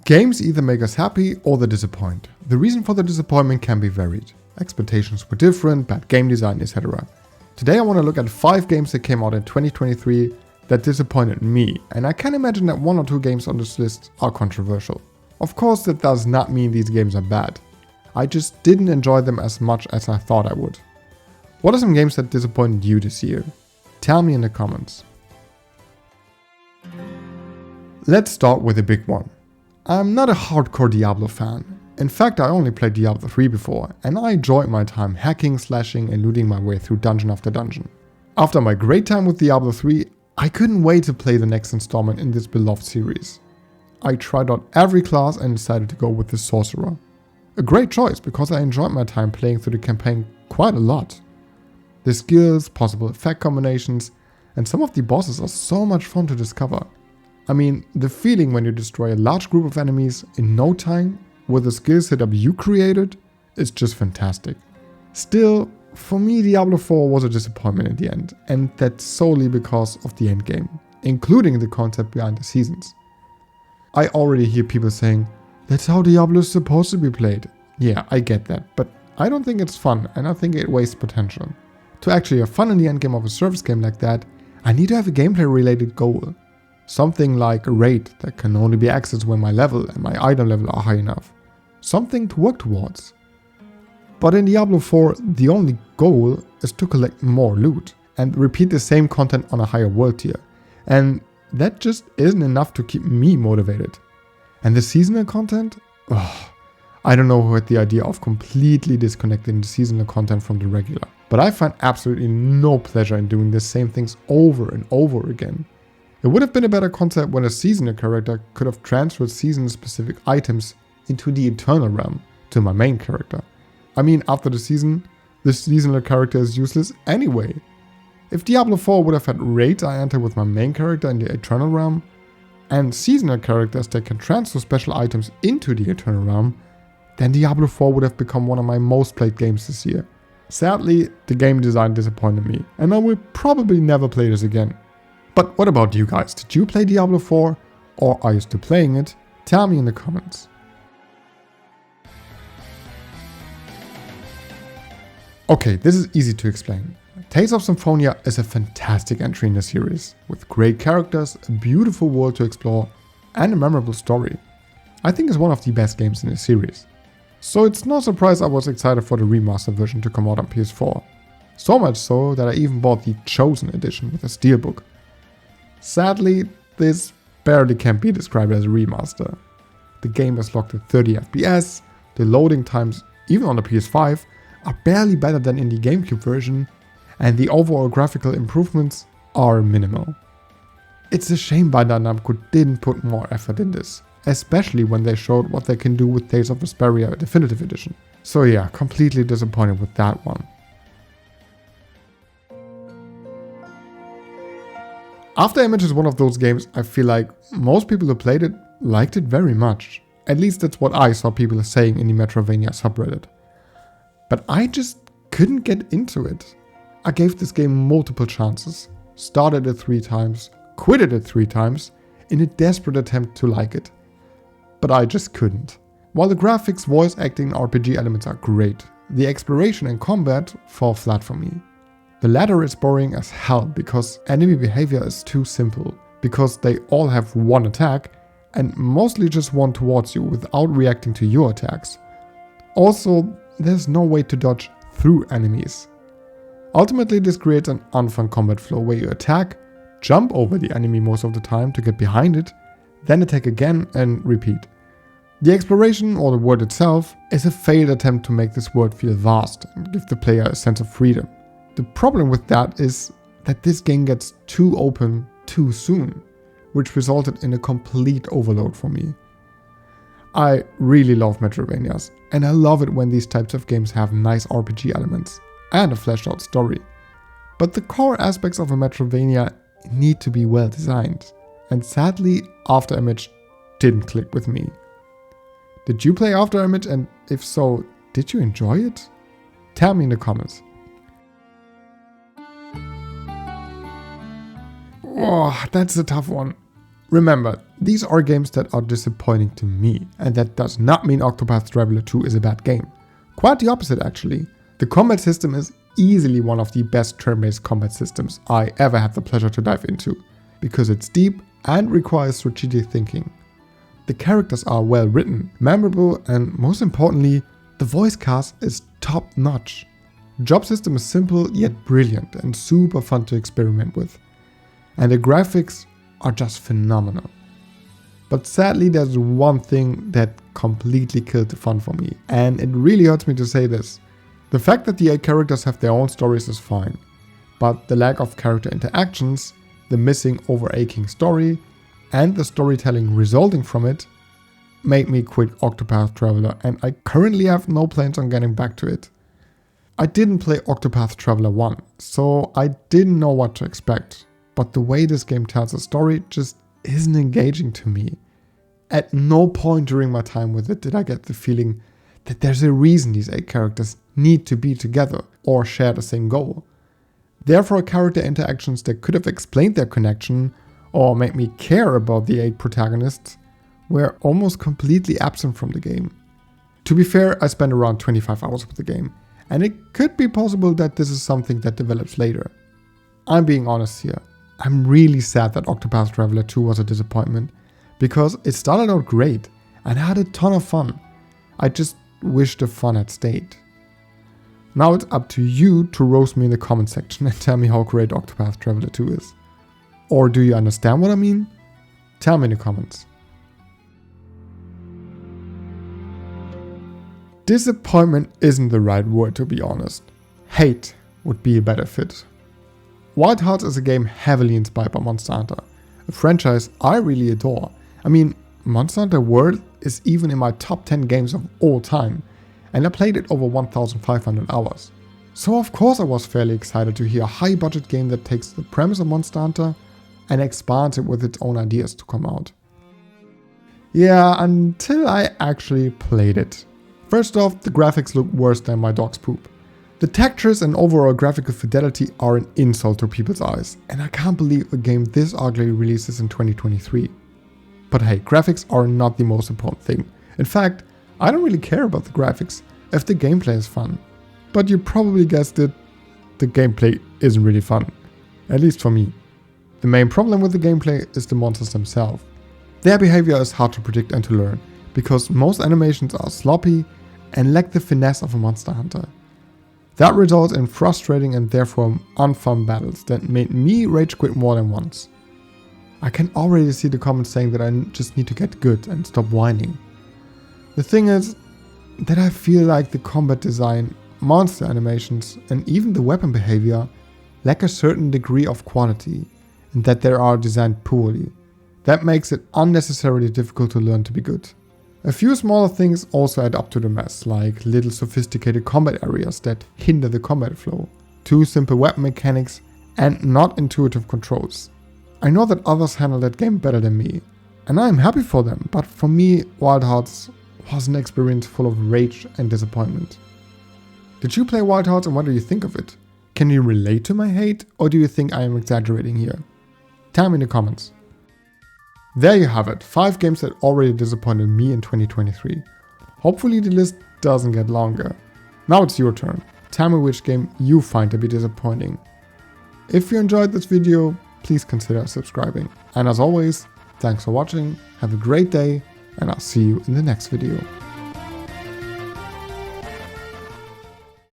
Games either make us happy or they disappoint. The reason for the disappointment can be varied. Expectations were different, bad game design, etc. Today I want to look at 5 games that came out in 2023 that disappointed me, and I can imagine that 1 or 2 games on this list are controversial. Of course, that does not mean these games are bad. I just didn't enjoy them as much as I thought I would. What are some games that disappointed you this year? Tell me in the comments. Let's start with a big one. I'm not a hardcore Diablo fan. In fact, I only played Diablo 3 before, and I enjoyed my time hacking, slashing and looting my way through dungeon after dungeon. After my great time with Diablo 3, I couldn't wait to play the next installment in this beloved series. I tried out every class and decided to go with the Sorcerer. A great choice because I enjoyed my time playing through the campaign quite a lot. The skills, possible effect combinations, and some of the bosses are so much fun to discover. I mean, the feeling when you destroy a large group of enemies in no time with the skill setup you created is just fantastic. Still, for me Diablo 4 was a disappointment in the end, and that's solely because of the endgame, including the concept behind the seasons. I already hear people saying, that's how Diablo is supposed to be played. Yeah, I get that, but I don't think it's fun and I think it wastes potential. To actually have fun in the endgame of a service game like that, I need to have a gameplay related goal. Something like a raid that can only be accessed when my level and my item level are high enough. Something to work towards. But in Diablo 4, the only goal is to collect more loot and repeat the same content on a higher world tier. And that just isn't enough to keep me motivated. And the seasonal content? I don't know who had the idea of completely disconnecting the seasonal content from the regular. But I find absolutely no pleasure in doing the same things over and over again. It would have been a better concept when a seasonal character could have transferred season specific items into the Eternal Realm to my main character. I mean, after the seasonal character is useless anyway. If Diablo 4 would have had raids I enter with my main character in the Eternal Realm, and seasonal characters that can transfer special items into the Eternal Realm, then Diablo 4 would have become one of my most played games this year. Sadly, the game design disappointed me, and I will probably never play this again. But what about you guys? Did you play Diablo 4? Or are you still playing it? Tell me in the comments. Okay, this is easy to explain. Tales of Symphonia is a fantastic entry in the series, with great characters, a beautiful world to explore, and a memorable story. I think it's one of the best games in the series. So it's no surprise I was excited for the remastered version to come out on PS4. So much so that I even bought the Chosen edition with a steelbook. Sadly, this barely can be described as a remaster. The game is locked at 30 FPS, the loading times, even on the PS5, are barely better than in the GameCube version, and the overall graphical improvements are minimal. It's a shame Bandai Namco didn't put more effort in this, especially when they showed what they can do with Tales of Vesperia Definitive Edition. So yeah, completely disappointed with that one. After Image is one of those games I feel like most people who played it liked it very much. At least that's what I saw people saying in the Metroidvania subreddit. But I just couldn't get into it. I gave this game multiple chances, started it 3 times, quitted it 3 times, in a desperate attempt to like it. But I just couldn't. While the graphics, voice acting and RPG elements are great, the exploration and combat fall flat for me. The latter is boring as hell because enemy behavior is too simple, because they all have one attack and mostly just one towards you without reacting to your attacks. Also, there's no way to dodge through enemies. Ultimately, this creates an unfun combat flow where you attack, jump over the enemy most of the time to get behind it, then attack again and repeat. The exploration or the world itself is a failed attempt to make this world feel vast and give the player a sense of freedom. The problem with that is that this game gets too open too soon, which resulted in a complete overload for me. I really love Metroidvanias, and I love it when these types of games have nice RPG elements and a fleshed out story. But the core aspects of a Metroidvania need to be well designed, and sadly After Image didn't click with me. Did you play After Image, and if so, did you enjoy it? Tell me in the comments. Oh, that's a tough one. Remember, these are games that are disappointing to me, and that does not mean Octopath Traveler 2 is a bad game. Quite the opposite actually. The combat system is easily one of the best turn-based combat systems I ever had the pleasure to dive into, because it's deep and requires strategic thinking. The characters are well written, memorable, and most importantly, the voice cast is top notch. The job system is simple yet brilliant and super fun to experiment with. And the graphics are just phenomenal. But sadly, there's one thing that completely killed the fun for me, and it really hurts me to say this. The fact that the 8 characters have their own stories is fine, but the lack of character interactions, the missing overarching story, and the storytelling resulting from it made me quit Octopath Traveler, and I currently have no plans on getting back to it. I didn't play Octopath Traveler 1, so I didn't know what to expect, but the way this game tells a story just isn't engaging to me. At no point during my time with it did I get the feeling that there's a reason these 8 characters need to be together or share the same goal. Therefore, character interactions that could have explained their connection or made me care about the 8 protagonists were almost completely absent from the game. To be fair, I spent around 25 hours with the game, and it could be possible that this is something that develops later. I'm being honest here. I'm really sad that Octopath Traveler 2 was a disappointment, because it started out great and I had a ton of fun. I just wish the fun had stayed. Now it's up to you to roast me in the comment section and tell me how great Octopath Traveler 2 is. Or do you understand what I mean? Tell me in the comments. Disappointment isn't the right word, to be honest. Hate would be a better fit. Wild Hearts is a game heavily inspired by Monster Hunter, a franchise I really adore. I mean, Monster Hunter World is even in my top 10 games of all time, and I played it over 1,500 hours. So of course I was fairly excited to hear a high budget game that takes the premise of Monster Hunter and expands it with its own ideas to come out. Yeah, until I actually played it. First off, the graphics look worse than my dog's poop. The textures and overall graphical fidelity are an insult to people's eyes, and I can't believe a game this ugly releases in 2023. But hey, graphics are not the most important thing. In fact, I don't really care about the graphics if the gameplay is fun. But you probably guessed it, the gameplay isn't really fun. At least for me. The main problem with the gameplay is the monsters themselves. Their behavior is hard to predict and to learn, because most animations are sloppy and lack the finesse of a Monster Hunter. That results in frustrating and therefore unfun battles that made me rage quit more than once. I can already see the comments saying that I just need to get good and stop whining. The thing is that I feel like the combat design, monster animations, and even the weapon behavior lack a certain degree of quality, and that they are designed poorly. That makes it unnecessarily difficult to learn to be good. A few smaller things also add up to the mess, like little sophisticated combat areas that hinder the combat flow, too simple weapon mechanics, and not intuitive controls. I know that others handle that game better than me, and I am happy for them, but for me, Wild Hearts was an experience full of rage and disappointment. Did you play Wild Hearts and what do you think of it? Can you relate to my hate, or do you think I am exaggerating here? Tell me in the comments. There you have it, 5 games that already disappointed me in 2023. Hopefully the list doesn't get longer. Now it's your turn. Tell me which game you find to be disappointing. If you enjoyed this video, please consider subscribing. And as always, thanks for watching, have a great day, and I'll see you in the next video.